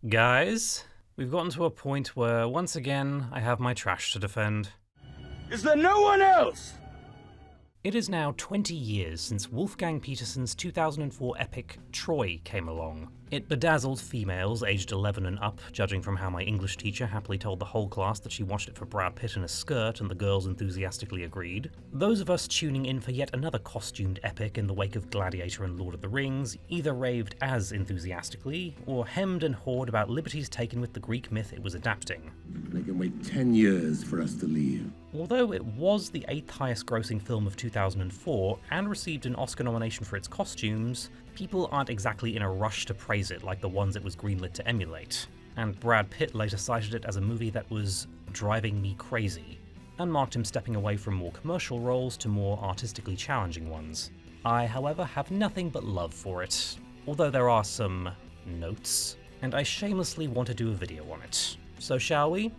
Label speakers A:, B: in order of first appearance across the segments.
A: Guys, we've gotten to a point where, once again, I have my trash to defend.
B: Is there no one else?
A: It is now 20 years since Wolfgang Petersen's 2004 epic Troy came along. It bedazzled females aged 11 and up, judging from how my English teacher happily told the whole class that she watched it for Brad Pitt in a skirt and the girls enthusiastically agreed. Those of us tuning in for yet another costumed epic in the wake of Gladiator and Lord of the Rings either raved as enthusiastically, or hemmed and hawed about liberties taken with the Greek myth it was adapting.
C: They can wait 10 years for us to leave.
A: Although it was the 8th highest grossing film of 2004 and received an Oscar nomination for its costumes, people aren't exactly in a rush to praise it like the ones it was greenlit to emulate. And Brad Pitt later cited it as a movie that was driving me crazy, and marked him stepping away from more commercial roles to more artistically challenging ones. I, however, have nothing but love for it, although there are some notes, and I shamelessly want to do a video on it. So shall we?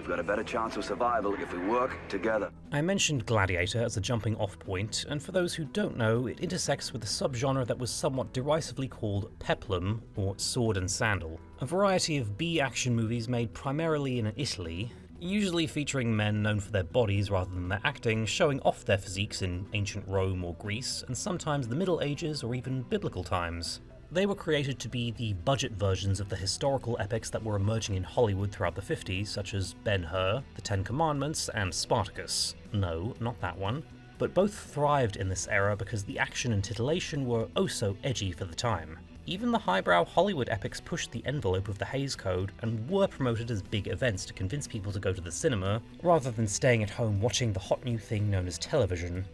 B: We've got a better chance of survival if we work together.
A: I mentioned Gladiator as a jumping off point, and for those who don't know, it intersects with a subgenre that was somewhat derisively called peplum, or sword and sandal, a variety of B-action movies made primarily in Italy, usually featuring men known for their bodies rather than their acting, showing off their physiques in ancient Rome or Greece, and sometimes the Middle Ages or even biblical times. They were created to be the budget versions of the historical epics that were emerging in Hollywood throughout the 50s, such as Ben-Hur, The Ten Commandments, and Spartacus. No, not that one. But both thrived in this era because the action and titillation were oh so edgy for the time. Even the highbrow Hollywood epics pushed the envelope of the Hays Code and were promoted as big events to convince people to go to the cinema, rather than staying at home watching the hot new thing known as television.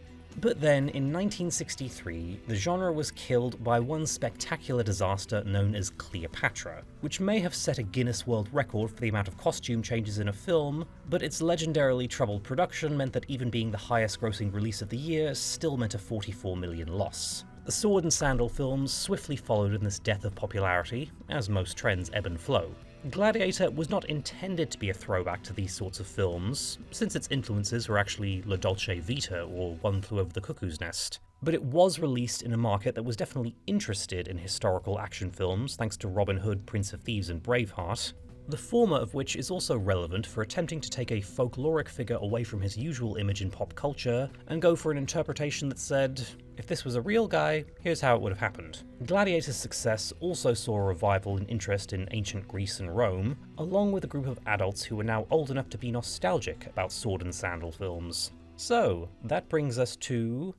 A: But then, in 1963, the genre was killed by one spectacular disaster known as Cleopatra, which may have set a Guinness World Record for the amount of costume changes in a film, but its legendarily troubled production meant that even being the highest grossing release of the year still meant a $44 million loss. The sword and sandal films swiftly followed in this death of popularity, as most trends ebb and flow. Gladiator was not intended to be a throwback to these sorts of films, since its influences were actually La Dolce Vita or One Flew Over the Cuckoo's Nest. But it was released in a market that was definitely interested in historical action films thanks to Robin Hood, Prince of Thieves and Braveheart, the former of which is also relevant for attempting to take a folkloric figure away from his usual image in pop culture and go for an interpretation that said, if this was a real guy, here's how it would have happened. Gladiator's success also saw a revival in interest in ancient Greece and Rome, along with a group of adults who were now old enough to be nostalgic about sword and sandal films. So, that brings us to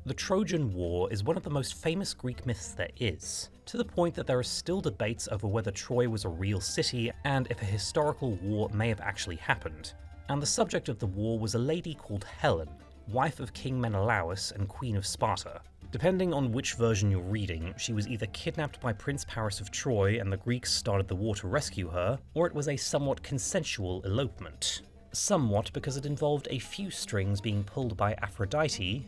A: the Trojan War is one of the most famous Greek myths there is, to the point that there are still debates over whether Troy was a real city and if a historical war may have actually happened. And the subject of the war was a lady called Helen, wife of King Menelaus and Queen of Sparta. Depending on which version you're reading, she was either kidnapped by Prince Paris of Troy and the Greeks started the war to rescue her, or it was a somewhat consensual elopement. Somewhat because it involved a few strings being pulled by Aphrodite.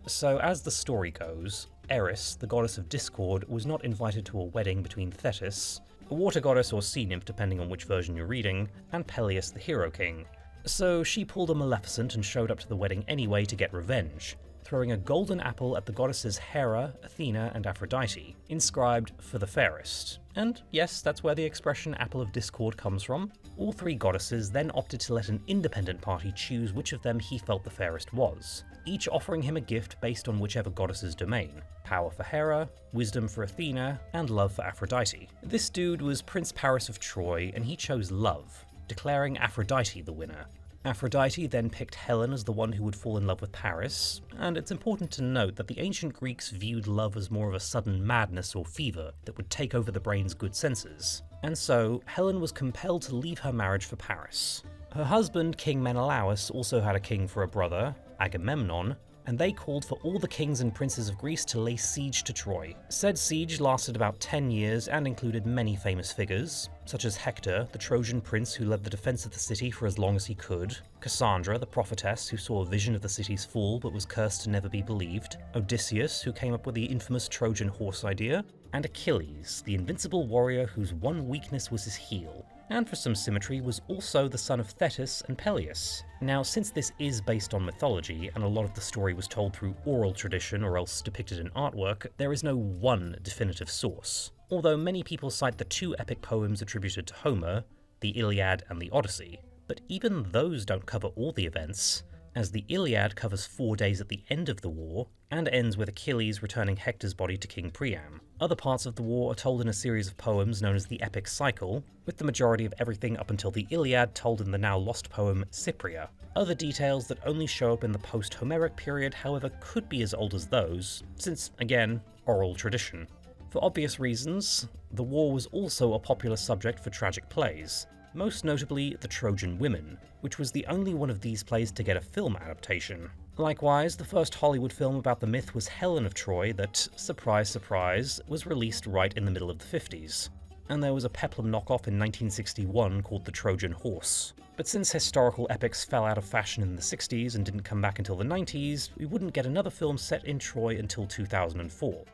A: So as the story goes, Eris, the goddess of discord, was not invited to a wedding between Thetis, a water goddess or sea nymph depending on which version you're reading, and Peleus the hero king. So she pulled a Maleficent and showed up to the wedding anyway to get revenge, throwing a golden apple at the goddesses Hera, Athena, and Aphrodite, inscribed for the fairest. And yes, that's where the expression Apple of Discord comes from. All three goddesses then opted to let an independent party choose which of them he felt the fairest was, each offering him a gift based on whichever goddess's domain. Power for Hera, wisdom for Athena, and love for Aphrodite. This dude was Prince Paris of Troy, and he chose love, declaring Aphrodite the winner. Aphrodite then picked Helen as the one who would fall in love with Paris, and it's important to note that the ancient Greeks viewed love as more of a sudden madness or fever that would take over the brain's good senses. And so, Helen was compelled to leave her marriage for Paris. Her husband, King Menelaus, also had a king for a brother, Agamemnon, and they called for all the kings and princes of Greece to lay siege to Troy. Said siege lasted about 10 years and included many famous figures, such as Hector, the Trojan prince who led the defense of the city for as long as he could, Cassandra, the prophetess who saw a vision of the city's fall but was cursed to never be believed, Odysseus, who came up with the infamous Trojan horse idea, and Achilles, the invincible warrior whose one weakness was his heel. and for some symmetry was also the son of Thetis and Peleus. Now, since this is based on mythology, and a lot of the story was told through oral tradition or else depicted in artwork, there is no one definitive source. Although many people cite the two epic poems attributed to Homer, the Iliad and the Odyssey, but even those don't cover all the events, as the Iliad covers 4 days at the end of the war, and ends with Achilles returning Hector's body to King Priam. Other parts of the war are told in a series of poems known as the Epic Cycle, with the majority of everything up until the Iliad told in the now lost poem Cypria. Other details that only show up in the post-Homeric period, however, could be as old as those, since, again, oral tradition. For obvious reasons, the war was also a popular subject for tragic plays, most notably the Trojan Women, which was the only one of these plays to get a film adaptation. Likewise, the first Hollywood film about the myth was Helen of Troy that, surprise surprise, was released right in the middle of the 50s. And there was a peplum knockoff in 1961 called The Trojan Horse. But since historical epics fell out of fashion in the 60s and didn't come back until the 90s, we wouldn't get another film set in Troy until 2004.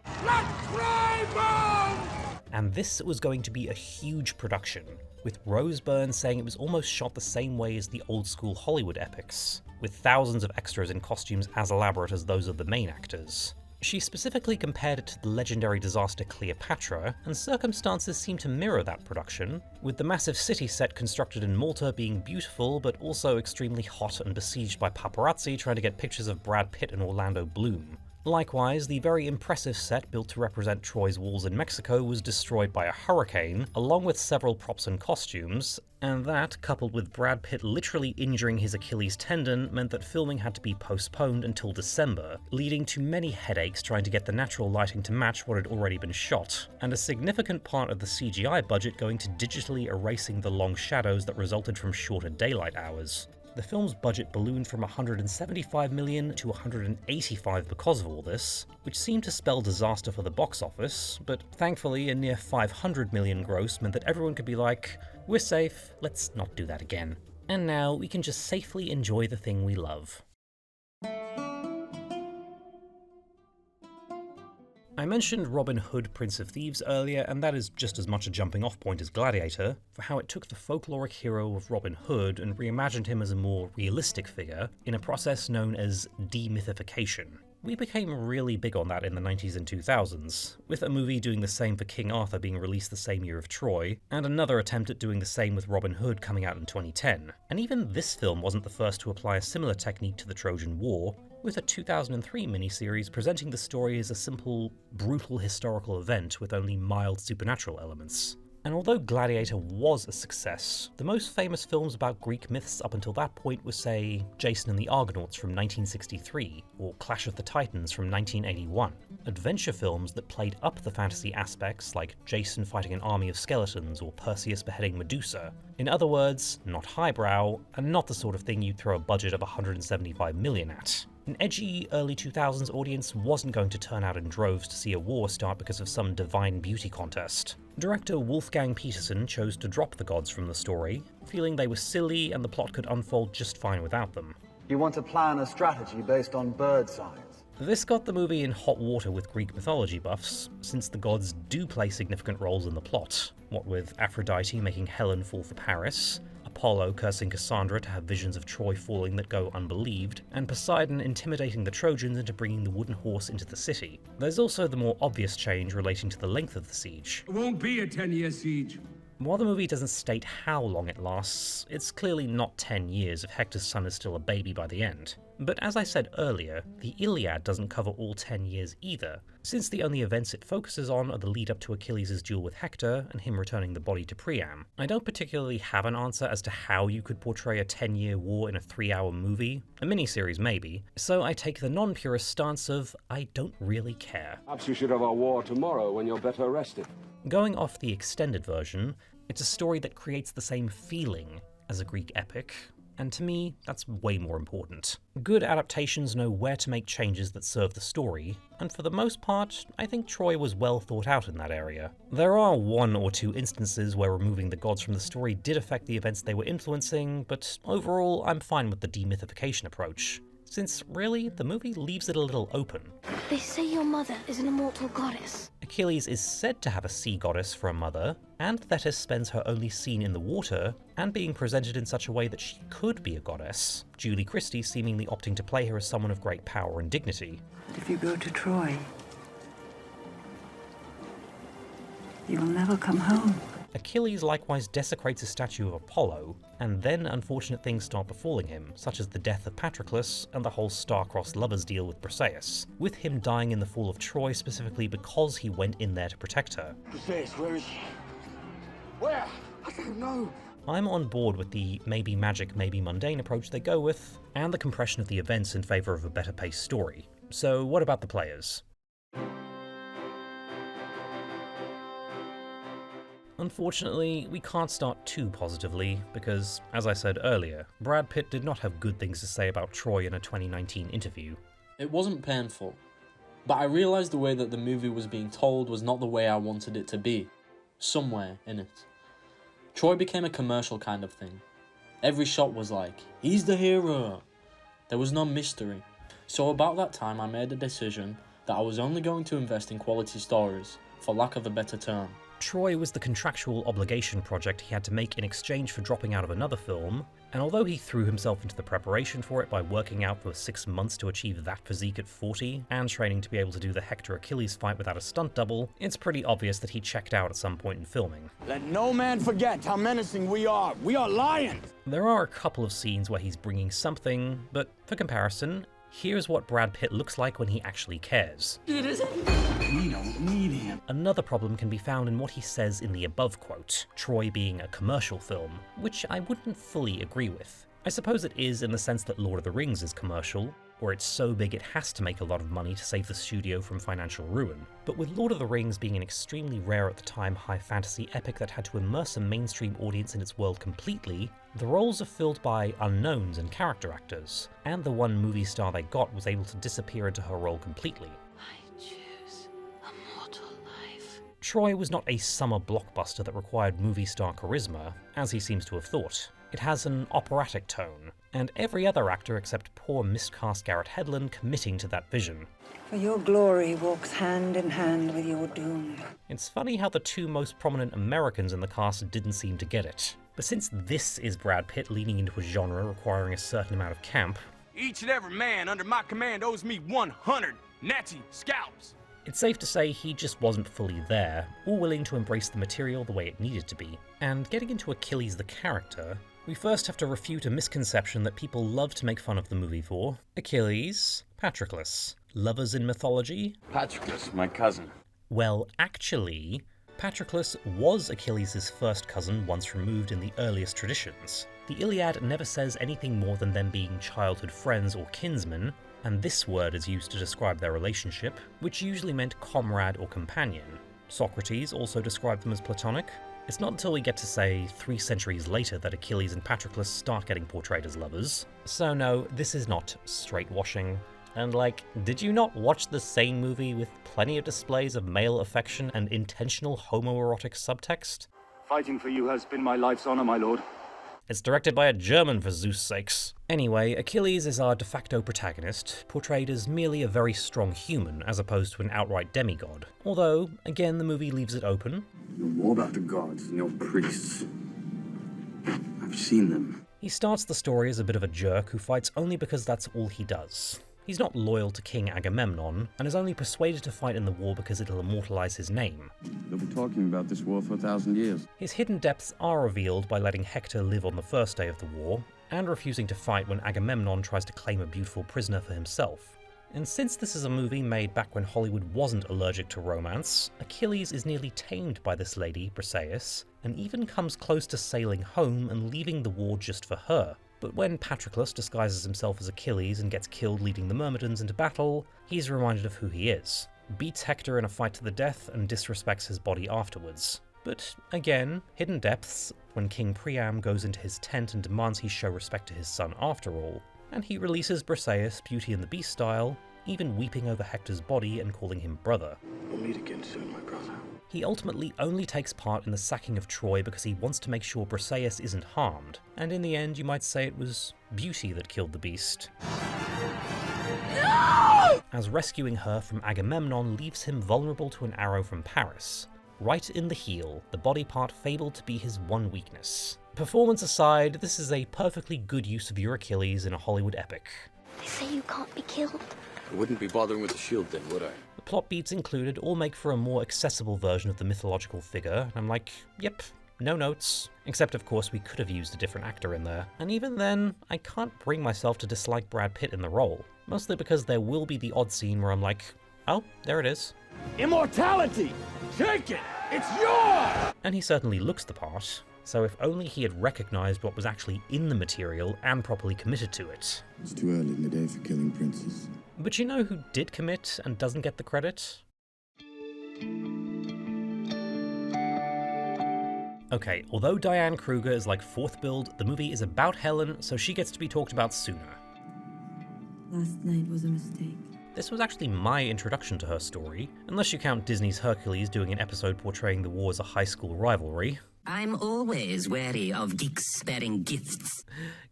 A: And this was going to be a huge production, with Rose Byrne saying it was almost shot the same way as the old school Hollywood epics, with thousands of extras in costumes as elaborate as those of the main actors. She specifically compared it to the legendary disaster Cleopatra, and circumstances seem to mirror that production, with the massive city set constructed in Malta being beautiful but also extremely hot and besieged by paparazzi trying to get pictures of Brad Pitt and Orlando Bloom. Likewise, the very impressive set built to represent Troy's walls in Mexico was destroyed by a hurricane, along with several props and costumes, and that, coupled with Brad Pitt literally injuring his Achilles tendon, meant that filming had to be postponed until December, leading to many headaches trying to get the natural lighting to match what had already been shot, and a significant part of the CGI budget going to digitally erasing the long shadows that resulted from shorter daylight hours. The film's budget ballooned from $175 million to $185 million because of all this, which seemed to spell disaster for the box office, but thankfully a near $500 million gross meant that everyone could be like, we're safe, let's not do that again. And now we can just safely enjoy the thing we love. I mentioned Robin Hood, Prince of Thieves earlier, and that is just as much a jumping off point as Gladiator, for how it took the folkloric hero of Robin Hood and reimagined him as a more realistic figure in a process known as demythification. We became really big on that in the 90s and 2000s, with a movie doing the same for King Arthur being released the same year of Troy, and another attempt at doing the same with Robin Hood coming out in 2010. And even this film wasn't the first to apply a similar technique to the Trojan War, with a 2003 miniseries presenting the story as a simple, brutal historical event with only mild supernatural elements. And although Gladiator was a success, the most famous films about Greek myths up until that point were, say, Jason and the Argonauts from 1963, or Clash of the Titans from 1981. Adventure films that played up the fantasy aspects, like Jason fighting an army of skeletons or Perseus beheading Medusa. In other words, not highbrow, and not the sort of thing you'd throw a budget of $175 million at. An edgy, early 2000s audience wasn't going to turn out in droves to see a war start because of some divine beauty contest. Director Wolfgang Petersen chose to drop the gods from the story, feeling they were silly and the plot could unfold just fine without them.
D: You want to plan a strategy based on bird signs?
A: This got the movie in hot water with Greek mythology buffs, since the gods do play significant roles in the plot, what with Aphrodite making Helen fall for Paris, Apollo cursing Cassandra to have visions of Troy falling that go unbelieved, and Poseidon intimidating the Trojans into bringing the wooden horse into the city. There's also the more obvious change relating to the length of the siege.
E: It won't be a 10-year siege.
A: While the movie doesn't state how long it lasts, it's clearly not 10 years if Hector's son is still a baby by the end. But as I said earlier, the Iliad doesn't cover all 10 years either, since the only events it focuses on are the lead up to Achilles' duel with Hector and him returning the body to Priam. I don't particularly have an answer as to how you could portray a 10-year war in a 3-hour movie, a miniseries maybe, so I take the non-purist stance of I don't really care.
E: Perhaps you should have a war tomorrow when you're better rested.
A: Going off the extended version, it's a story that creates the same feeling as a Greek epic, and to me, that's way more important. Good adaptations know where to make changes that serve the story, and for the most part, I think Troy was well thought out in that area. There are 1 or 2 instances where removing the gods from the story did affect the events they were influencing, but overall, I'm fine with the demythification approach, since really, the movie leaves it a little open.
F: They say your mother is an immortal goddess.
A: Achilles is said to have a sea goddess for a mother, and Thetis spends her only scene in the water and being presented in such a way that she could be a goddess, Julie Christie seemingly opting to play her as someone of great power and dignity.
F: If you go to Troy, you will never come home.
A: Achilles likewise desecrates a statue of Apollo, and then unfortunate things start befalling him, such as the death of Patroclus and the whole star-crossed lovers deal with Briseis, with him dying in the fall of Troy specifically because he went in there to protect her.
G: Briseis, where is she? Where? I don't know.
A: I'm on board with the maybe magic, maybe mundane approach they go with, and the compression of the events in favour of a better paced story. So what about the players? Unfortunately, we can't start too positively, because, as I said earlier, Brad Pitt did not have good things to say about Troy in a 2019 interview.
H: It wasn't painful, but I realised the way that the movie was being told was not the way I wanted it to be, somewhere in it. Troy became a commercial kind of thing. Every shot was like, he's the hero. There was no mystery. So about that time I made a decision that I was only going to invest in quality stories, for lack of a better term.
A: Troy was the contractual obligation project he had to make in exchange for dropping out of another film, and although he threw himself into the preparation for it by working out for 6 months to achieve that physique at 40, and training to be able to do the Hector Achilles fight without a stunt double, it's pretty obvious that he checked out at some point in filming.
G: Let no man forget how menacing we are. We are lions.
A: There are a couple of scenes where he's bringing something, but for comparison, here's what Brad Pitt looks like when he actually cares.
G: We don't need him.
A: Another problem can be found in what he says in the above quote, Troy being a commercial film, which I wouldn't fully agree with. I suppose it is in the sense that Lord of the Rings is commercial, or it's so big it has to make a lot of money to save the studio from financial ruin. But with Lord of the Rings being an extremely rare at the time high fantasy epic that had to immerse a mainstream audience in its world completely, the roles are filled by unknowns and character actors, and the one movie star they got was able to disappear into her role completely.
F: I choose a mortal life.
A: Troy was not a summer blockbuster that required movie star charisma, as he seems to have thought. It has an operatic tone, and every other actor except poor miscast Garrett Hedlund committing to that vision.
F: For your glory walks hand in hand with your doom.
A: It's funny how the two most prominent Americans in the cast didn't seem to get it. But since this is Brad Pitt leaning into a genre requiring a certain amount of camp,
G: Each and every man under my command owes me 100 Nazi scalps.
A: it's safe to say he just wasn't fully there, or willing to embrace the material the way it needed to be. And getting into Achilles the character, we first have to refute a misconception that people love to make fun of the movie for. Achilles, Patroclus, lovers in mythology?
E: Patroclus, my cousin.
A: Well, actually, Patroclus was Achilles' first cousin once removed in the earliest traditions. The Iliad never says anything more than them being childhood friends or kinsmen, and this word is used to describe their relationship, which usually meant comrade or companion. Socrates also described them as platonic. It's not until we get to, say, 3 centuries later that Achilles and Patroclus start getting portrayed as lovers. So no, this is not straight-washing. And like, did you not watch the same movie with plenty of displays of male affection and intentional homoerotic subtext?
G: Fighting for you has been my life's honor, my lord.
A: It's directed by a German, for Zeus' sakes. Anyway, Achilles is our de facto protagonist, portrayed as merely a very strong human as opposed to an outright demigod. Although, again, the movie leaves it open.
C: You're more about the gods and your priests. I've seen them.
A: He starts the story as a bit of a jerk who fights only because that's all he does. He's not loyal to King Agamemnon, and is only persuaded to fight in the war because it'll immortalize his name.
C: They'll be talking about this war for 1,000 years.
A: His hidden depths are revealed by letting Hector live on the first day of the war, and refusing to fight when Agamemnon tries to claim a beautiful prisoner for himself. And since this is a movie made back when Hollywood wasn't allergic to romance, Achilles is nearly tamed by this lady, Briseis, and even comes close to sailing home and leaving the war just for her. But when Patroclus disguises himself as Achilles and gets killed leading the Myrmidons into battle, he's reminded of who he is, beats Hector in a fight to the death and disrespects his body afterwards. But again, hidden depths, when King Priam goes into his tent and demands he show respect to his son after all, and he releases Briseis, Beauty and the Beast style, even weeping over Hector's body and calling him brother.
C: We'll meet again soon, my brother.
A: He ultimately only takes part in the sacking of Troy because he wants to make sure Briseis isn't harmed, and in the end you might say it was Beauty that killed the beast. as rescuing her from Agamemnon leaves him vulnerable to an arrow from Paris, right in the heel, the body part fabled to be his one weakness. Performance aside, this is a perfectly good use of your Achilles in a Hollywood epic.
I: They say you can't be killed.
J: I wouldn't be bothering with the shield then, would I?
A: The plot beats included all make for a more accessible version of the mythological figure, and I'm like, yep, no notes. Except of course we could have used a different actor in there. And even then, I can't bring myself to dislike Brad Pitt in the role. Mostly because there will be the odd scene where I'm like, oh, there it is.
G: Immortality! Take it! It's yours!
A: And he certainly looks the part, so if only he had recognised what was actually in the material and properly committed to it.
C: It's too early in the day for killing princes.
A: But you know who did commit and doesn't get the credit? Okay, although Diane Kruger is like fourth build, the movie is about Helen, so she gets to be talked about sooner.
K: Last night was a mistake.
A: This was actually my introduction to her story, unless you count Disney's Hercules doing an episode portraying the war as a high school rivalry.
L: I'm always wary of geeks sparing gifts.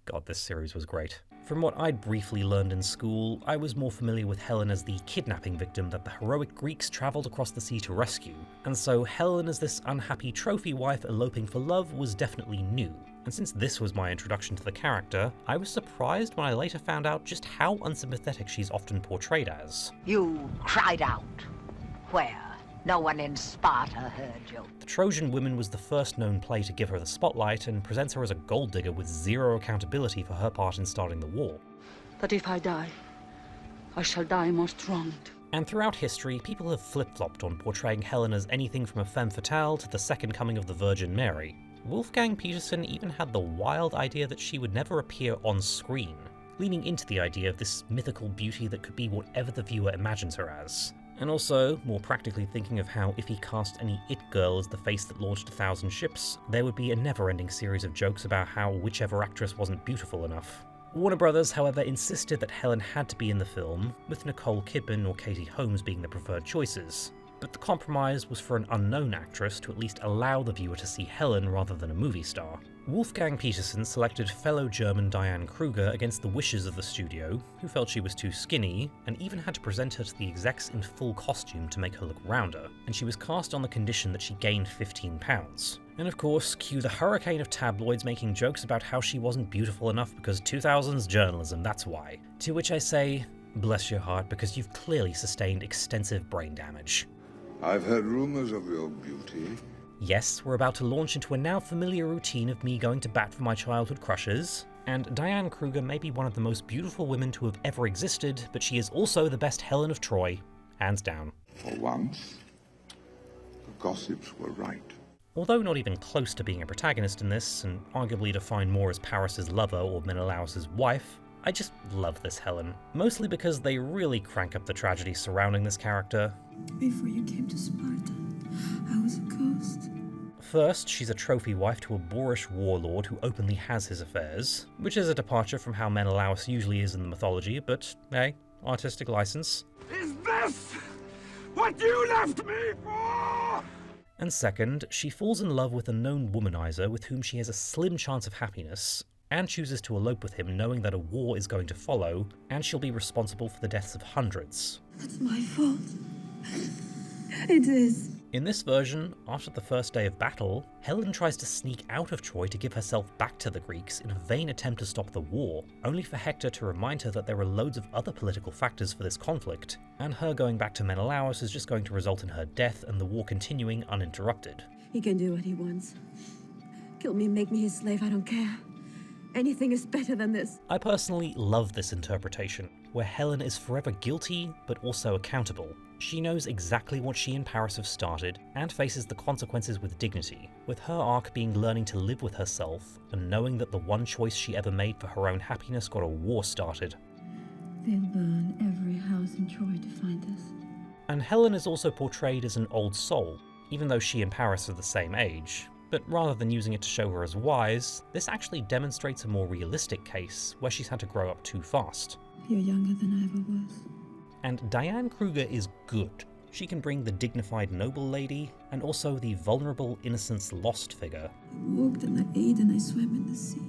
A: God, this series was great. From what I'd briefly learned in school, I was more familiar with Helen as the kidnapping victim that the heroic Greeks travelled across the sea to rescue, and so Helen as this unhappy trophy wife eloping for love was definitely new. And since this was my introduction to the character, I was surprised when I later found out just how unsympathetic she's often portrayed as.
M: You cried out. Where? No one in Sparta heard you.
A: The Trojan Women was the first known play to give her the spotlight and presents her as a gold digger with zero accountability for her part in starting the war.
K: But if I die, I shall die most wronged.
A: And throughout history, people have flip-flopped on portraying Helen as anything from a femme fatale to the second coming of the Virgin Mary. Wolfgang Petersen even had the wild idea that she would never appear on screen, leaning into the idea of this mythical beauty that could be whatever the viewer imagines her as. And also, more practically thinking of how if he cast any it girl as the face that launched 1,000 ships, there would be a never-ending series of jokes about how whichever actress wasn't beautiful enough. Warner Brothers, however, insisted that Helen had to be in the film, with Nicole Kidman or Katie Holmes being the preferred choices. But the compromise was for an unknown actress to at least allow the viewer to see Helen rather than a movie star. Wolfgang Petersen selected fellow German Diane Kruger against the wishes of the studio, who felt she was too skinny, and even had to present her to the execs in full costume to make her look rounder, and she was cast on the condition that she gained 15 pounds. And of course, cue the hurricane of tabloids making jokes about how she wasn't beautiful enough because 2000s journalism, that's why. To which I say, bless your heart, because you've clearly sustained extensive brain damage.
N: I've heard rumors of your beauty.
A: Yes, we're about to launch into a now familiar routine of me going to bat for my childhood crushes, and Diane Kruger may be one of the most beautiful women to have ever existed, but she is also the best Helen of Troy, hands down.
N: For once, the gossips were right.
A: Although not even close to being a protagonist in this, and arguably defined more as Paris's lover or Menelaus' wife, I just love this Helen, mostly because they really crank up the tragedy surrounding this character.
K: Before you came to Sparta, I was a ghost.
A: First, she's a trophy wife to a boorish warlord who openly has his affairs, which is a departure from how Menelaus usually is in the mythology, but hey, artistic license.
G: Is this what you left me for?
A: And second, she falls in love with a known womanizer with whom she has a slim chance of happiness, and chooses to elope with him knowing that a war is going to follow, and she'll be responsible for the deaths of hundreds.
K: That's my fault. It is.
A: In this version, after the first day of battle, Helen tries to sneak out of Troy to give herself back to the Greeks in a vain attempt to stop the war, only for Hector to remind her that there are loads of other political factors for this conflict, and her going back to Menelaus is just going to result in her death and the war continuing uninterrupted.
K: He can do what he wants. Kill me, make me his slave, I don't care. Anything is better than this.
A: I personally love this interpretation, where Helen is forever guilty, but also accountable. She knows exactly what she and Paris have started, and faces the consequences with dignity, with her arc being learning to live with herself, and knowing that the one choice she ever made for her own happiness got a war started.
K: They'll burn every house in Troy to find us.
A: And Helen is also portrayed as an old soul, even though she and Paris are the same age. But rather than using it to show her as wise, this actually demonstrates a more realistic case where she's had to grow up too fast.
K: You're younger than I ever was.
A: And Diane Kruger is good. She can bring the dignified noble lady, and also the vulnerable innocence lost figure.
K: I walked and I ate and I swam in the sea.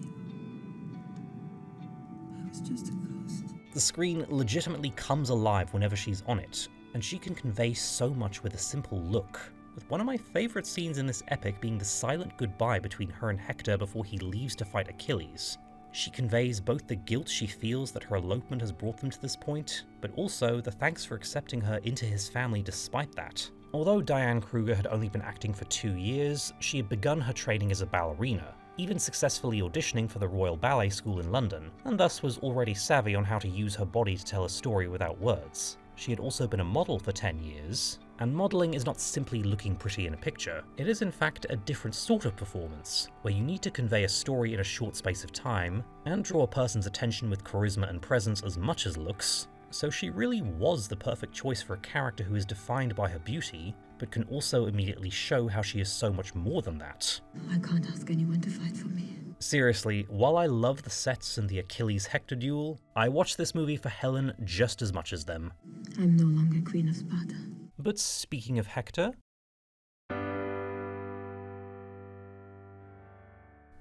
K: I was just a ghost.
A: The screen legitimately comes alive whenever she's on it, and she can convey so much with a simple look, with one of my favourite scenes in this epic being the silent goodbye between her and Hector before he leaves to fight Achilles. She conveys both the guilt she feels that her elopement has brought them to this point, but also the thanks for accepting her into his family despite that. Although Diane Kruger had only been acting for 2 years, she had begun her training as a ballerina, even successfully auditioning for the Royal Ballet School in London, and thus was already savvy on how to use her body to tell a story without words. She had also been a model for 10 years, and modelling is not simply looking pretty in a picture. It is in fact a different sort of performance, where you need to convey a story in a short space of time, and draw a person's attention with charisma and presence as much as looks, so she really was the perfect choice for a character who is defined by her beauty, but can also immediately show how she is so much more than that.
K: I can't ask anyone to fight for me.
A: Seriously, while I love the sets and the Achilles-Hector duel, I watched this movie for Helen just as much as them.
K: I'm no longer Queen of Sparta.
A: But speaking of Hector,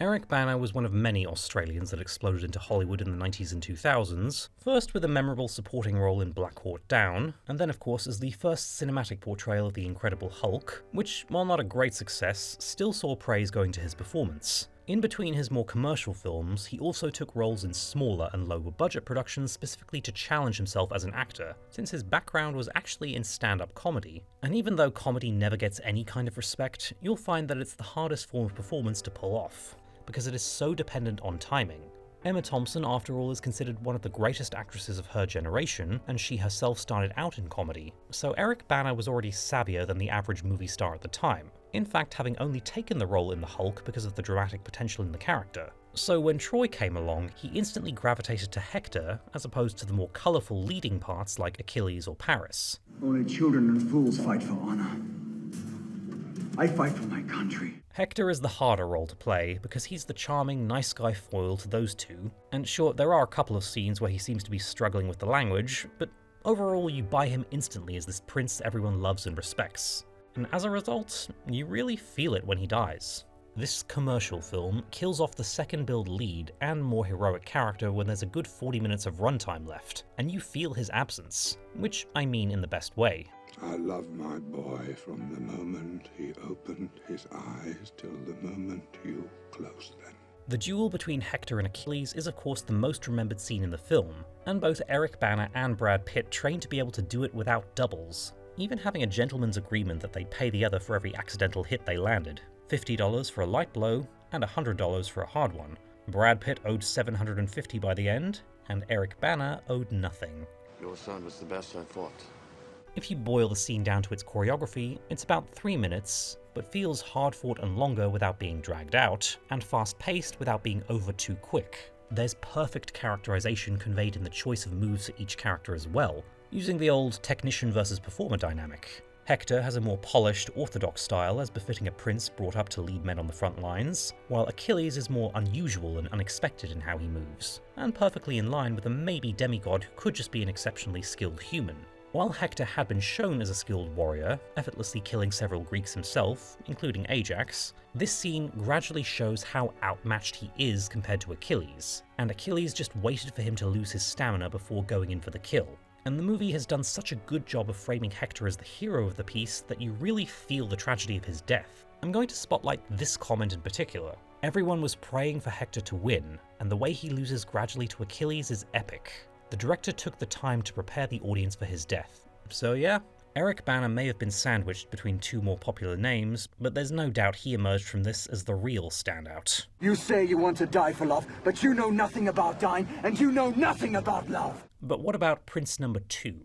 A: Eric Bana was one of many Australians that exploded into Hollywood in the 90s and 2000s, first with a memorable supporting role in Black Hawk Down, and then of course as the first cinematic portrayal of the Incredible Hulk, which, while not a great success, still saw praise going to his performance. In between his more commercial films, he also took roles in smaller and lower budget productions specifically to challenge himself as an actor, since his background was actually in stand-up comedy. And even though comedy never gets any kind of respect, you'll find that it's the hardest form of performance to pull off, because it is so dependent on timing. Emma Thompson, after all, is considered one of the greatest actresses of her generation, and she herself started out in comedy, so Eric Bana was already savvier than the average movie star at the time, in fact having only taken the role in the Hulk because of the dramatic potential in the character. So when Troy came along, he instantly gravitated to Hector, as opposed to the more colourful leading parts like Achilles or Paris.
D: Only children and fools fight for honor. I fight for my country.
A: Hector is the harder role to play, because he's the charming, nice guy foil to those two, and sure, there are a couple of scenes where he seems to be struggling with the language, but overall you buy him instantly as this prince everyone loves and respects. And as a result, you really feel it when he dies. This commercial film kills off the second build lead and more heroic character when there's a good 40 minutes of runtime left, and you feel his absence, which I mean in the best way.
N: I loved my boy from the moment he opened his eyes till the moment you closed them.
A: The duel between Hector and Achilles is of course the most remembered scene in the film, and both Eric Bana and Brad Pitt trained to be able to do it without doubles, even having a gentleman's agreement that they'd pay the other for every accidental hit they landed. $50 for a light blow, and $100 for a hard one. Brad Pitt owed $750 by the end, and Eric Bana owed nothing.
J: Your son was the best I fought.
A: If you boil the scene down to its choreography, it's about 3 minutes, but feels hard-fought and longer without being dragged out, and fast-paced without being over too quick. There's perfect characterization conveyed in the choice of moves for each character as well, using the old technician versus performer dynamic. Hector has a more polished, orthodox style as befitting a prince brought up to lead men on the front lines, while Achilles is more unusual and unexpected in how he moves, and perfectly in line with a maybe demigod who could just be an exceptionally skilled human. While Hector had been shown as a skilled warrior, effortlessly killing several Greeks himself, including Ajax, this scene gradually shows how outmatched he is compared to Achilles, and Achilles just waited for him to lose his stamina before going in for the kill. And the movie has done such a good job of framing Hector as the hero of the piece that you really feel the tragedy of his death. I'm going to spotlight this comment in particular. Everyone was praying for Hector to win, and the way he loses gradually to Achilles is epic. The director took the time to prepare the audience for his death. So yeah, Eric Bana may have been sandwiched between two more popular names, but there's no doubt he emerged from this as the real standout.
D: You say you want to die for love, but you know nothing about dying, and you know nothing about love.
A: But what about Prince number 2?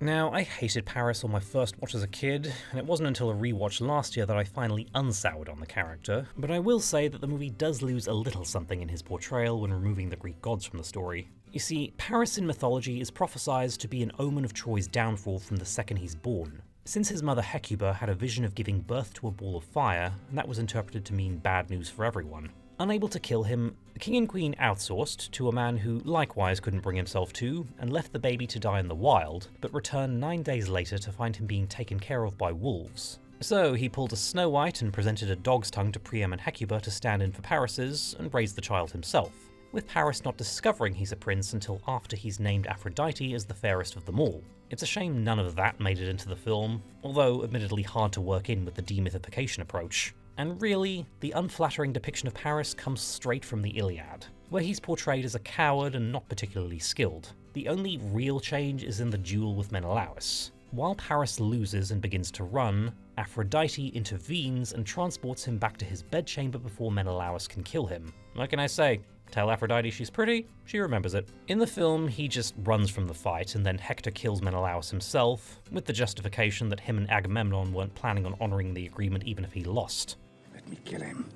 A: Now, I hated Paris on my first watch as a kid, and it wasn't until a rewatch last year that I finally unsoured on the character, but I will say that the movie does lose a little something in his portrayal when removing the Greek gods from the story. You see, Paris in mythology is prophesied to be an omen of Troy's downfall from the second he's born. Since his mother Hecuba had a vision of giving birth to a ball of fire, that was interpreted to mean bad news for everyone. Unable to kill him, the king and queen outsourced to a man who likewise couldn't bring himself to, and left the baby to die in the wild, but returned 9 days later to find him being taken care of by wolves. So he pulled a Snow White and presented a dog's tongue to Priam and Hecuba to stand in for Paris's, and raised the child himself, with Paris not discovering he's a prince until after he's named Aphrodite as the fairest of them all. It's a shame none of that made it into the film, although admittedly hard to work in with the demythification approach. And really, the unflattering depiction of Paris comes straight from the Iliad, where he's portrayed as a coward and not particularly skilled. The only real change is in the duel with Menelaus. While Paris loses and begins to run, Aphrodite intervenes and transports him back to his bedchamber before Menelaus can kill him. What can I say? Tell Aphrodite she's pretty, she remembers it. In the film, he just runs from the fight, and then Hector kills Menelaus himself, with the justification that him and Agamemnon weren't planning on honouring the agreement even if he lost.
C: Let me kill him.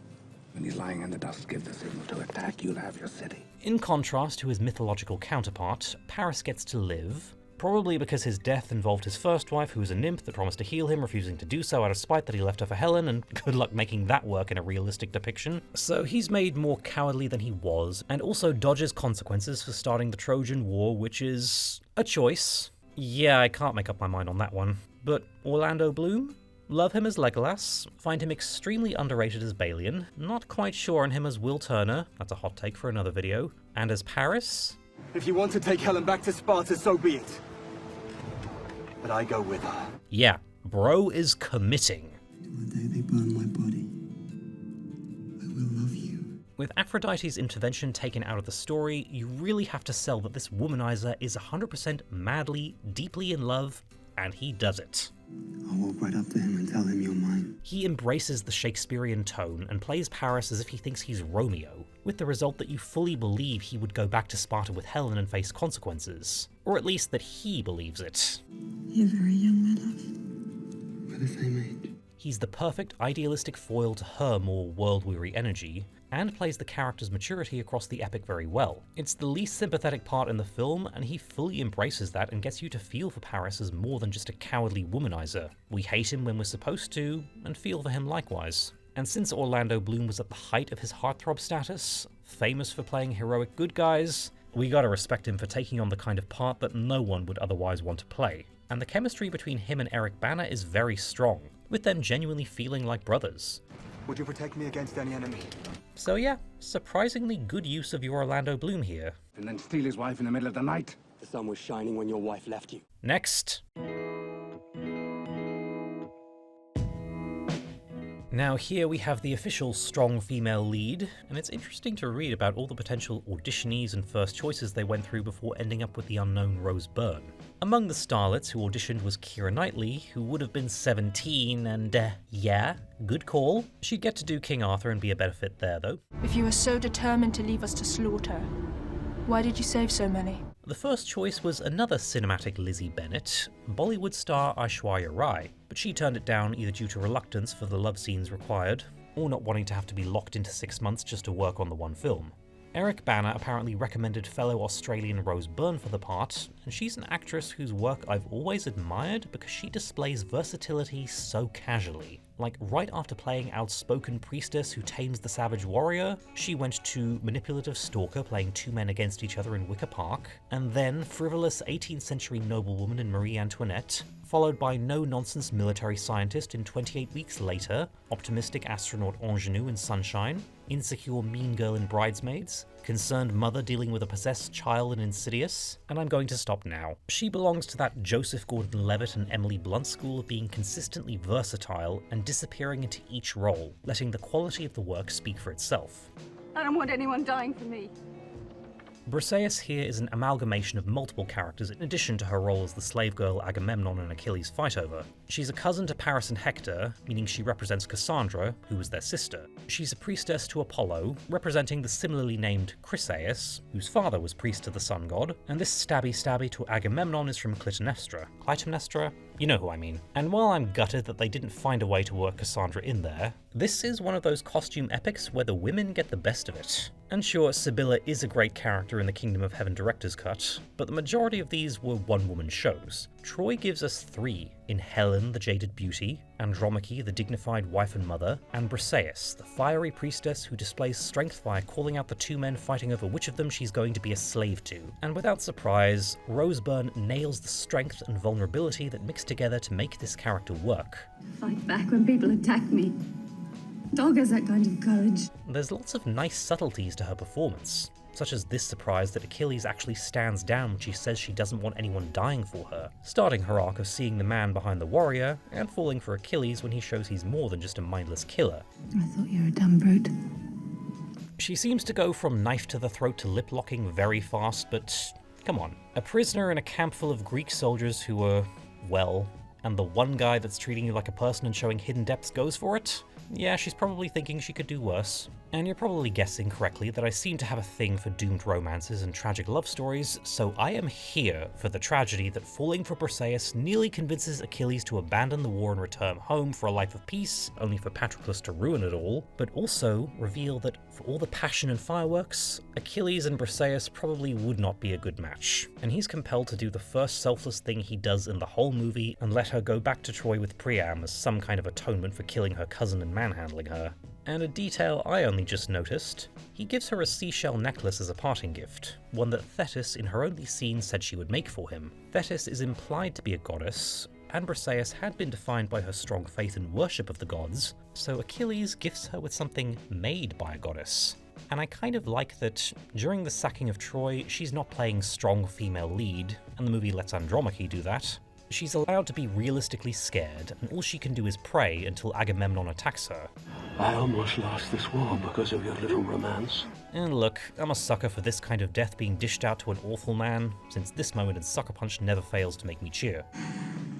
C: When he's lying in the dust, give the signal to attack, you'll have your city.
A: In contrast to his mythological counterpart, Paris gets to live, probably because his death involved his first wife, who was a nymph that promised to heal him, refusing to do so out of spite that he left her for Helen, and good luck making that work in a realistic depiction. So he's made more cowardly than he was, and also dodges consequences for starting the Trojan War, which is a choice. Yeah, I can't make up my mind on that one. But Orlando Bloom? Love him as Legolas, find him extremely underrated as Balian, not quite sure on him as Will Turner, that's a hot take for another video, and as Paris?
D: If you want to take Helen back to Sparta, so be it. But I go with her.
A: Yeah, bro is committing.
C: The day they burn my body, I will love you.
A: With Aphrodite's intervention taken out of the story, you really have to sell that this womanizer is 100% madly, deeply in love, and he does it.
C: I'll walk right up to him and tell him you're mine.
A: He embraces the Shakespearean tone and plays Paris as if he thinks he's Romeo, with the result that you fully believe he would go back to Sparta with Helen and face consequences. Or at least that he believes it.
C: You're very young, my love. We're the same age.
A: He's the perfect idealistic foil to her more world-weary energy, and plays the character's maturity across the epic very well. It's the least sympathetic part in the film, and he fully embraces that and gets you to feel for Paris as more than just a cowardly womanizer. We hate him when we're supposed to, and feel for him likewise. And since Orlando Bloom was at the height of his heartthrob status, famous for playing heroic good guys, we gotta respect him for taking on the kind of part that no one would otherwise want to play. And the chemistry between him and Eric Bana is very strong, with them genuinely feeling like brothers.
D: Would you protect me against any enemy?
A: So yeah, surprisingly good use of your Orlando Bloom here.
C: And then steal his wife in the middle of the night?
O: The sun was shining when your wife left you.
A: Next. Now here we have the official strong female lead, and it's interesting to read about all the potential auditionees and first choices they went through before ending up with the unknown Rose Byrne. Among the starlets who auditioned was Keira Knightley, who would have been 17 and yeah, good call. She'd get to do King Arthur and be a better fit there though.
P: If you were so determined to leave us to slaughter, why did you save so many?
A: The first choice was another cinematic Lizzie Bennet, Bollywood star Aishwarya Rai, but she turned it down either due to reluctance for the love scenes required, or not wanting to have to be locked into 6 months just to work on the one film. Eric Bana apparently recommended fellow Australian Rose Byrne for the part, and she's an actress whose work I've always admired because she displays versatility so casually. Like right after playing outspoken priestess who tames the savage warrior, she went to manipulative stalker playing two men against each other in Wicker Park, and then frivolous 18th century noblewoman in Marie Antoinette, followed by no-nonsense military scientist in 28 Weeks Later, optimistic astronaut ingenue in Sunshine, insecure mean girl in Bridesmaids, concerned mother dealing with a possessed child in Insidious, and I'm going to stop now. She belongs to that Joseph Gordon-Levitt and Emily Blunt school of being consistently versatile and disappearing into each role, letting the quality of the work speak for itself.
K: I don't want anyone dying for me.
A: Briseis here is an amalgamation of multiple characters in addition to her role as the slave girl Agamemnon and Achilles fight over. She's a cousin to Paris and Hector, meaning she represents Cassandra, who was their sister. She's a priestess to Apollo, representing the similarly named Chryseis, whose father was priest to the sun god, and this stabby to Agamemnon is from Clytemnestra? You know who I mean. And while I'm gutted that they didn't find a way to work Cassandra in there, this is one of those costume epics where the women get the best of it. And sure, Sibylla is a great character in the Kingdom of Heaven director's cut, but the majority of these were one-woman shows. Troy gives us 3, in Helen, the jaded beauty, Andromache, the dignified wife and mother, and Briseis, the fiery priestess who displays strength by calling out the 2 men fighting over which of them she's going to be a slave to. And without surprise, Byrne nails the strength and vulnerability that mix together to make this character work.
K: Fight back when people attack me. Dog has that kind of courage.
A: There's lots of nice subtleties to her performance, such as this surprise that Achilles actually stands down when she says she doesn't want anyone dying for her, starting her arc of seeing the man behind the warrior, and falling for Achilles when he shows he's more than just a mindless killer.
K: I thought you were a dumb brute.
A: She seems to go from knife to the throat to lip-locking very fast, but come on. A prisoner in a camp full of Greek soldiers who are, well, and the one guy that's treating you like a person and showing hidden depths goes for it? Yeah, she's probably thinking she could do worse. And you're probably guessing correctly that I seem to have a thing for doomed romances and tragic love stories, so I am here for the tragedy that falling for Briseis nearly convinces Achilles to abandon the war and return home for a life of peace, only for Patroclus to ruin it all, but also reveal that for all the passion and fireworks, Achilles and Briseis probably would not be a good match. And he's compelled to do the first selfless thing he does in the whole movie and let her go back to Troy with Priam as some kind of atonement for killing her cousin and manhandling her. And a detail I only just noticed, he gives her a seashell necklace as a parting gift, one that Thetis in her only scene said she would make for him. Thetis is implied to be a goddess, and Briseis had been defined by her strong faith and worship of the gods, so Achilles gifts her with something made by a goddess. And I kind of like that during the sacking of Troy, she's not playing strong female lead, and the movie lets Andromache do that. She's allowed to be realistically scared, and all she can do is pray until Agamemnon attacks her.
E: I almost lost this war because of your little romance.
A: And look, I'm a sucker for this kind of death being dished out to an awful man, since this moment in Sucker Punch never fails to make me cheer.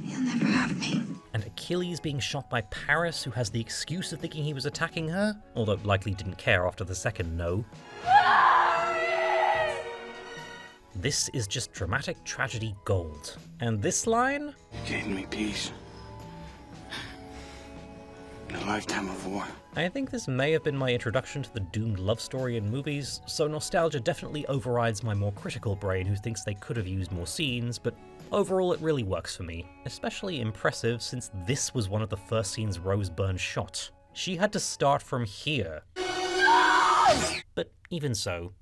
K: You'll never have me.
A: And Achilles being shot by Paris, who has the excuse of thinking he was attacking her, although likely didn't care after the second no. This is just dramatic tragedy gold. And this line?
C: You gave me peace. In a lifetime of war.
A: I think this may have been my introduction to the doomed love story in movies, so nostalgia definitely overrides my more critical brain who thinks they could have used more scenes, but overall it really works for me. Especially impressive since this was one of the first scenes Byrne shot. She had to start from here. But even so.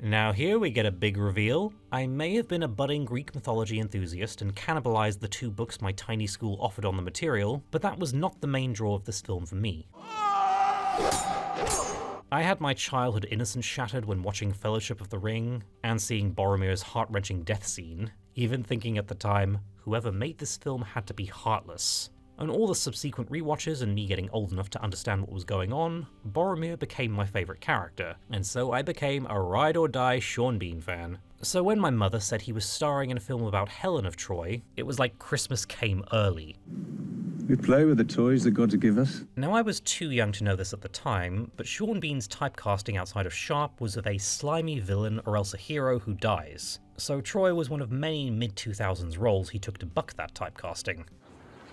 A: Now here we get a big reveal. I may have been a budding Greek mythology enthusiast and cannibalized the 2 books my tiny school offered on the material, but that was not the main draw of this film for me. I had my childhood innocence shattered when watching Fellowship of the Ring, and seeing Boromir's heart-wrenching death scene, even thinking at the time, whoever made this film had to be heartless. On all the subsequent rewatches and me getting old enough to understand what was going on, Boromir became my favourite character, and so I became a ride-or-die Sean Bean fan. So when my mother said he was starring in a film about Helen of Troy, it was like Christmas came early.
C: We play with the toys the gods give us.
A: Now I was too young to know this at the time, but Sean Bean's typecasting outside of Sharp was of a slimy villain or else a hero who dies. So Troy was one of many mid-2000s roles he took to buck that typecasting.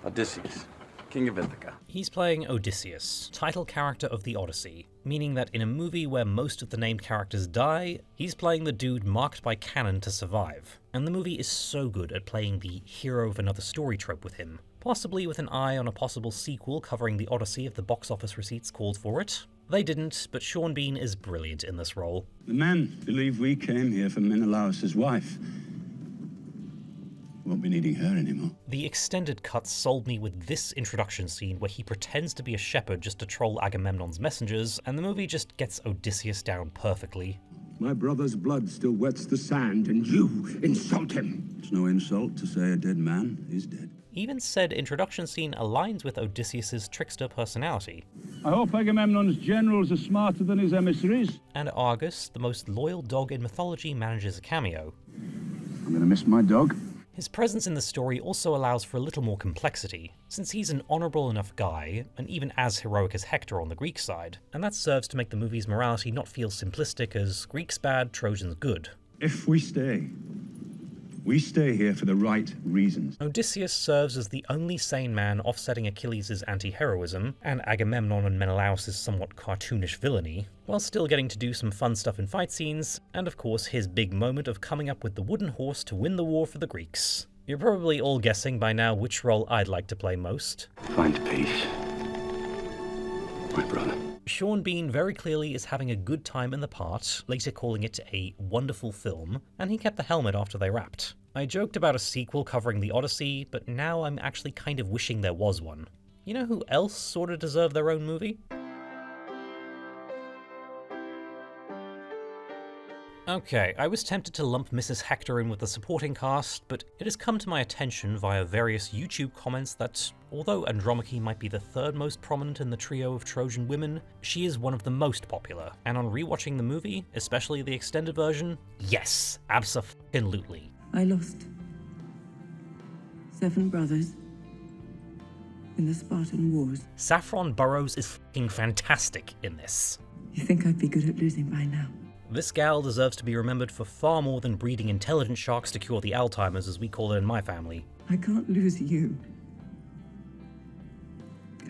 B: Odysseus, king of Ithaca.
A: He's playing Odysseus, title character of the Odyssey, meaning that in a movie where most of the named characters die, he's playing the dude marked by canon to survive. And the movie is so good at playing the hero of another story trope with him, possibly with an eye on a possible sequel covering the Odyssey if the box office receipts called for it. They didn't, but Sean Bean is brilliant in this role.
C: The men believe we came here for Menelaus' wife. Won't be needing her anymore.
A: The extended cut sold me with this introduction scene where he pretends to be a shepherd just to troll Agamemnon's messengers, and the movie just gets Odysseus down perfectly.
N: My brother's blood still wets the sand, and you insult him.
C: It's no insult to say a dead man is dead.
A: Even said introduction scene aligns with Odysseus's trickster personality.
N: I hope Agamemnon's generals are smarter than his emissaries.
A: And Argus, the most loyal dog in mythology, manages a cameo.
C: I'm gonna miss my dog.
A: His presence in the story also allows for a little more complexity, since he's an honourable enough guy, and even as heroic as Hector on the Greek side, and that serves to make the movie's morality not feel simplistic as Greeks bad, Trojans good.
C: If we stay, We stay here for the right reasons.
A: Odysseus serves as the only sane man offsetting Achilles' anti-heroism, and Agamemnon and Menelaus' somewhat cartoonish villainy, while still getting to do some fun stuff in fight scenes, and of course his big moment of coming up with the wooden horse to win the war for the Greeks. You're probably all guessing by now which role I'd like to play most.
C: Find peace, my brother.
A: Sean Bean very clearly is having a good time in the part, later calling it a wonderful film, and he kept the helmet after they wrapped. I joked about a sequel covering the Odyssey, but now I'm actually kind of wishing there was one. You know who else sorta deserved their own movie? Okay, I was tempted to lump Mrs. Hector in with the supporting cast, but it has come to my attention via various YouTube comments that, although Andromache might be the third most prominent in the trio of Trojan women, she is one of the most popular, and on rewatching the movie, especially the extended version, yes, abso-fucking-lutely.
Q: I lost 7 brothers in the Spartan Wars.
A: Saffron Burrows is fucking fantastic in this.
Q: You think I'd be good at losing by now?
A: This gal deserves to be remembered for far more than breeding intelligent sharks to cure the Alzheimer's, as we call it in my family.
Q: I can't lose you.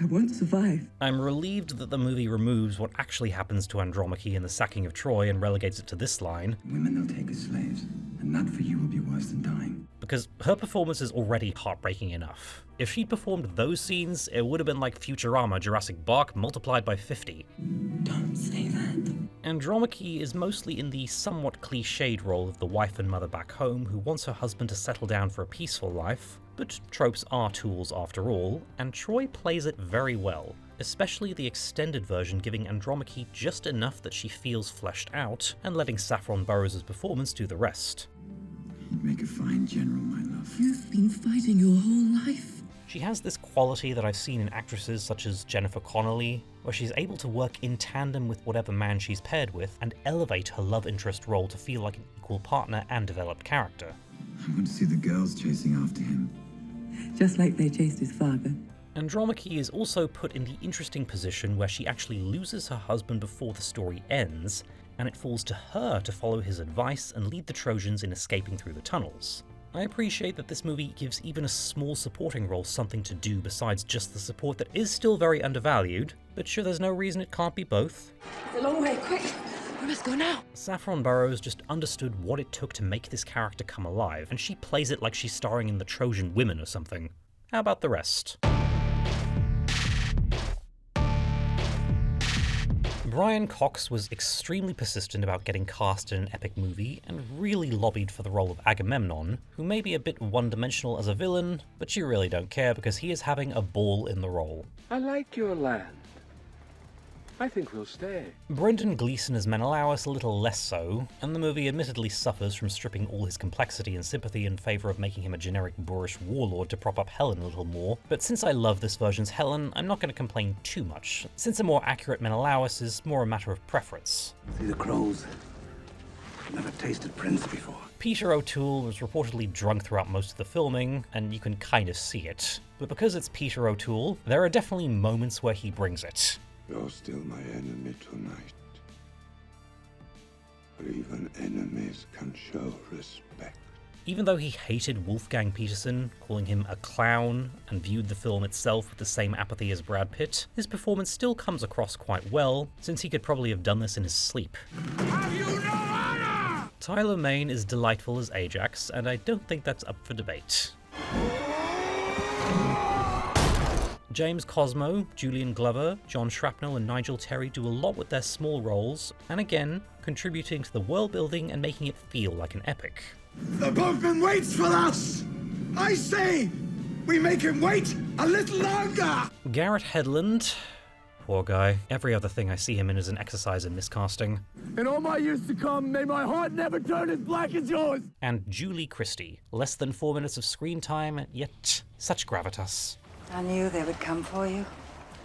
Q: I won't survive.
A: I'm relieved that the movie removes what actually happens to Andromache in the sacking of Troy and relegates it to this line.
C: Women they'll take as slaves, and that for you will be worse than dying.
A: Because her performance is already heartbreaking enough. If she'd performed those scenes, it would have been like Futurama Jurassic Park multiplied by 50.
Q: Don't say that.
A: Andromache is mostly in the somewhat cliched role of the wife and mother back home who wants her husband to settle down for a peaceful life, but tropes are tools after all, and Troy plays it very well, especially the extended version giving Andromache just enough that she feels fleshed out, and letting Saffron Burrows' performance do the rest.
C: You'd make a fine general, my love.
Q: You've been fighting your whole life.
A: She has this quality that I've seen in actresses such as Jennifer Connelly, where she's able to work in tandem with whatever man she's paired with and elevate her love interest role to feel like an equal partner and developed character.
C: I want to see the girls chasing after him.
Q: Just like they chased his father.
A: Andromache is also put in the interesting position where she actually loses her husband before the story ends, and it falls to her to follow his advice and lead the Trojans in escaping through the tunnels. I appreciate that this movie gives even a small supporting role something to do besides just the support that is still very undervalued, but sure, there's no reason it can't be both.
K: It's a long way, quick! We must go now!
A: Saffron Burrows just understood what it took to make this character come alive, and she plays it like she's starring in the Trojan Women or something. How about the rest? Brian Cox was extremely persistent about getting cast in an epic movie and really lobbied for the role of Agamemnon, who may be a bit one-dimensional as a villain, but you really don't care because he is having a ball in the role.
E: I like your land. I think we'll stay.
A: Brendan Gleeson as Menelaus a little less so, and the movie admittedly suffers from stripping all his complexity and sympathy in favour of making him a generic boorish warlord to prop up Helen a little more, but since I love this version's Helen, I'm not going to complain too much, since a more accurate Menelaus is more a matter of preference.
C: See the crows? Never tasted prince before.
A: Peter O'Toole was reportedly drunk throughout most of the filming, and you can kind of see it, but because it's Peter O'Toole, there are definitely moments where he brings it.
N: You're still my enemy tonight. But even enemies can show respect.
A: Even though he hated Wolfgang Peterson, calling him a clown, and viewed the film itself with the same apathy as Brad Pitt, his performance still comes across quite well, since he could probably have done this in his sleep.
G: Have you no honor?
A: Tyler Mane is delightful as Ajax, and I don't think that's up for debate. James Cosmo, Julian Glover, John Shrapnel and Nigel Terry do a lot with their small roles, and again, contributing to the world building and making it feel like an epic.
D: The boatman waits for us! I say, we make him wait a little longer!
A: Garrett Hedlund, poor guy. Every other thing I see him in is an exercise in miscasting.
D: In all my years to come, may my heart never turn as black as yours!
A: And Julie Christie, less than 4 minutes of screen time, yet such gravitas.
F: I knew they would come for you,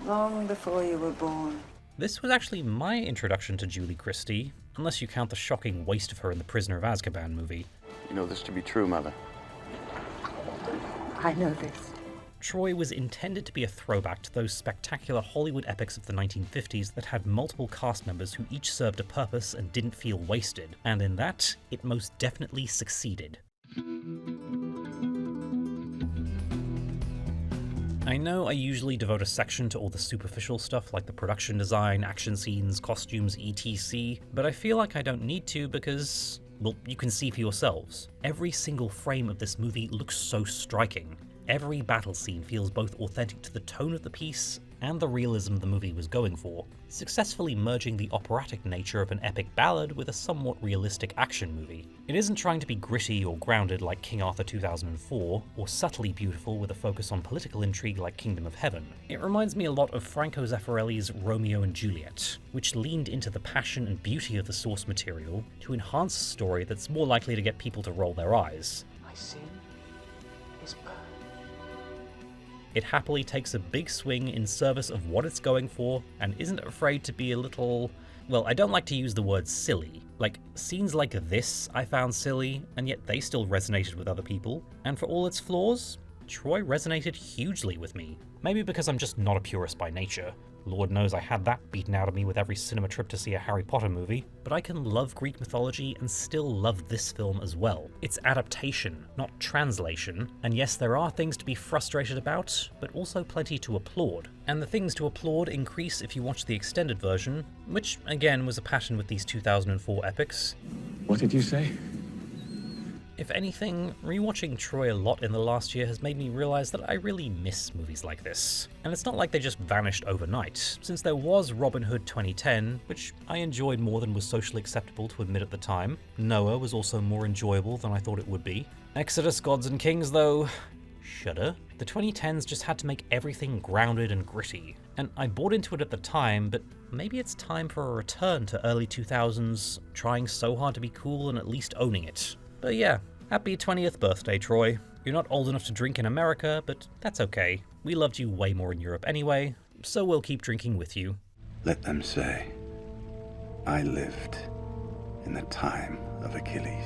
F: long before you were born.
A: This was actually my introduction to Julie Christie, unless you count the shocking waste of her in the Prisoner of Azkaban movie.
J: You know this to be true, Mother.
F: I know this.
A: Troy was intended to be a throwback to those spectacular Hollywood epics of the 1950s that had multiple cast members who each served a purpose and didn't feel wasted, and in that, it most definitely succeeded. I know I usually devote a section to all the superficial stuff like the production design, action scenes, costumes, etc, but I feel like I don't need to because, well, you can see for yourselves. Every single frame of this movie looks so striking. Every battle scene feels both authentic to the tone of the piece and the realism the movie was going for, successfully merging the operatic nature of an epic ballad with a somewhat realistic action movie. It isn't trying to be gritty or grounded like King Arthur 2004, or subtly beautiful with a focus on political intrigue like Kingdom of Heaven. It reminds me a lot of Franco Zeffirelli's Romeo and Juliet, which leaned into the passion and beauty of the source material to enhance a story that's more likely to get people to roll their eyes.
E: My sin is Byrne.
A: It happily takes a big swing in service of what it's going for, and isn't afraid to be a little... well, I don't like to use the word silly. Like, scenes like this I found silly, and yet they still resonated with other people. And for all its flaws, Troy resonated hugely with me. Maybe because I'm just not a purist by nature. Lord knows I had that beaten out of me with every cinema trip to see a Harry Potter movie, but I can love Greek mythology and still love this film as well. It's adaptation, not translation, and yes, there are things to be frustrated about, but also plenty to applaud. And the things to applaud increase if you watch the extended version, which again was a pattern with these 2004 epics.
C: What did you say?
A: If anything, rewatching Troy a lot in the last year has made me realize that I really miss movies like this. And it's not like they just vanished overnight, since there was Robin Hood 2010, which I enjoyed more than was socially acceptable to admit at the time. Noah was also more enjoyable than I thought it would be. Exodus, Gods and Kings though, shudder. The 2010s just had to make everything grounded and gritty, and I bought into it at the time, but maybe it's time for a return to early 2000s, trying so hard to be cool and at least owning it. But yeah, happy 20th birthday, Troy. You're not old enough to drink in America, but that's okay. We loved you way more in Europe anyway, so we'll keep drinking with you.
N: Let them say, I lived in the time of Achilles.